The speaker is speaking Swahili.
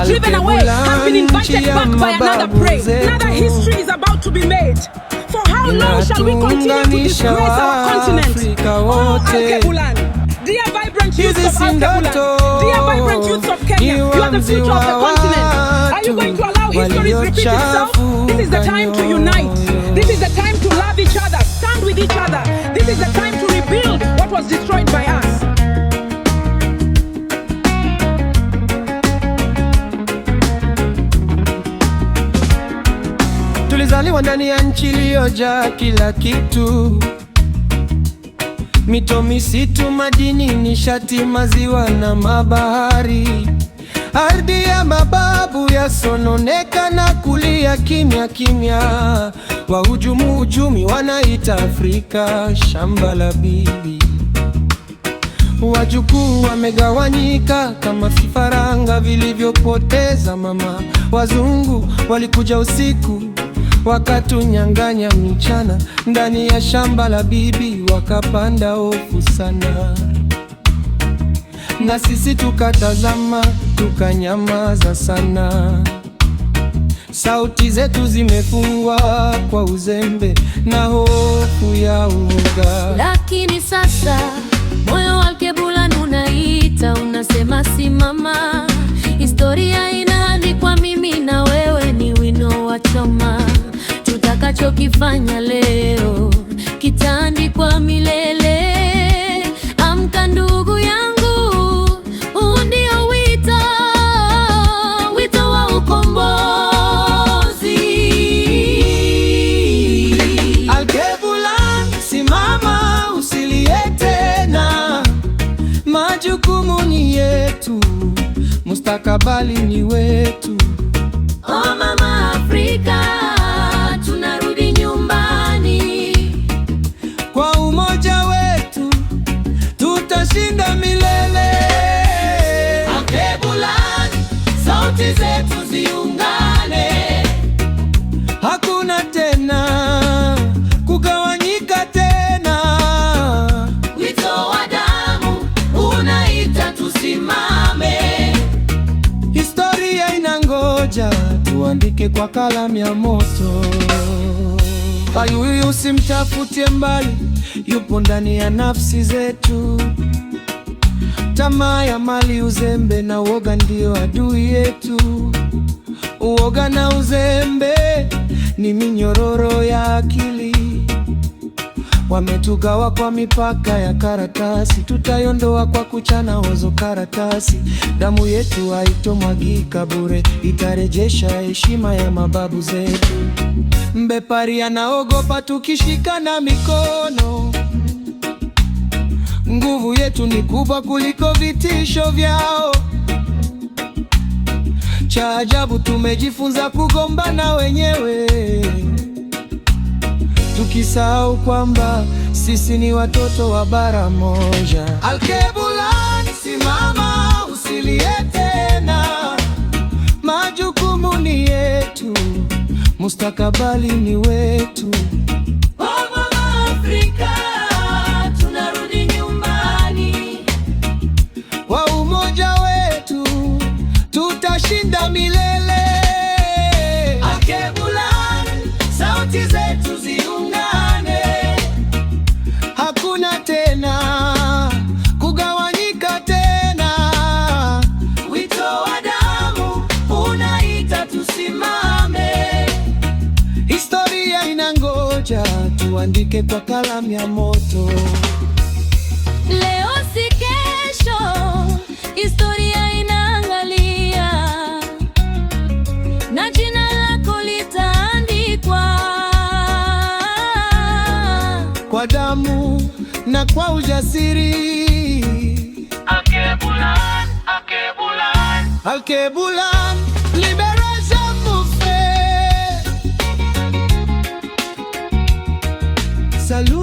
Driven away has been invited back by another prey. Another history is about to be made. For how long shall we continue to disgrace our continent? Oh, Alkebulan, dear vibrant youths of Alkebulan, dear vibrant youths of Kenya, you are the future of the continent. Are you going to allow history to repeat itself? This is the time to unite. This is the time to love each other, stand with each other. This is the time to rebuild what was destroyed by us. Tulizaliwa ndani ya nchi iliyojaa kila kitu: mito, misitu, madini, nishati, maziwa na mabahari. Ardhi ya mababu yasononeka na kulia kimya kimya. Wahujumu uchumi wanaita Afrika shamba la bibi. Wajukuu wamegawanyika kama vifaranga vilivyopoteza mama. Wazungu walikuja usiku wakatunyang'anya mchana. Ndani ya shamba la bibi wakapanda hofu sana, na sisi tukatazama tukanyamaza sana. Sauti zetu zimefungwa kwa uzembe na hofu ya uoga. Lakini sasa moyo wa Alkebulan unaita, unasema simama. Historia inaandikwa, mimi na wewe ni wino wa choma. Tutakachokifanya leo kitaandikwa milele. Amka ndugu yangu, huu ndio wito, wito wa ukombozi. Alkebulan, simama, usilie tena. Majukumu ni yetu, mustakabali ni wetu. Oh mama Afrika, tunarudi nyumbani. Kwa umoja wetu tutashinda milele. Alkebulan, sauti zetu ziungane. Hakuna tena kugawanyika tena. Wito wa damu unaita tusimame. Historia inangoja tuandike kwa kalamu ya moto. Huyu usimtafutie mbali, yupo ndani ya nafsi zetu. Tamaa ya mali, uzembe na uoga ndio adui yetu. Uoga na uzembe ni minyororo ya akili. Wametugawa kwa mipaka ya karatasi, tutaiondoa kwa kuchana hozo karatasi. Damu yetu haitomwagika bure, itarejesha heshima ya mababu zetu. Mbepari anaogopa tukishikana mikono. Nguvu yetu ni kubwa kuliko vitisho vyao. Cha ajabu tumejifunza kugombana wenyewe, tukisahau kwamba sisi ni watoto wa bara moja. Alkebulan, simama, usilie tena. Majukumu ni yetu, mustakabali ni wetu. Oh mama Afrika, tunarudi nyumbani. Kwa umoja wetu tutashinda milele. Alkebulan, sauti zetu ziungane. Hakuna tena kugawanyika tena. Wito wa damu unaita tusimame. Historia inangoja tuandike kwa kalamu ya moto. Leo si kesho, historia inaangalia, na jina lako litaandikwa kwa damu na kwa ujasiri. Alkebulan, Alkebulan, Alkebulan, liberation movement. Salute.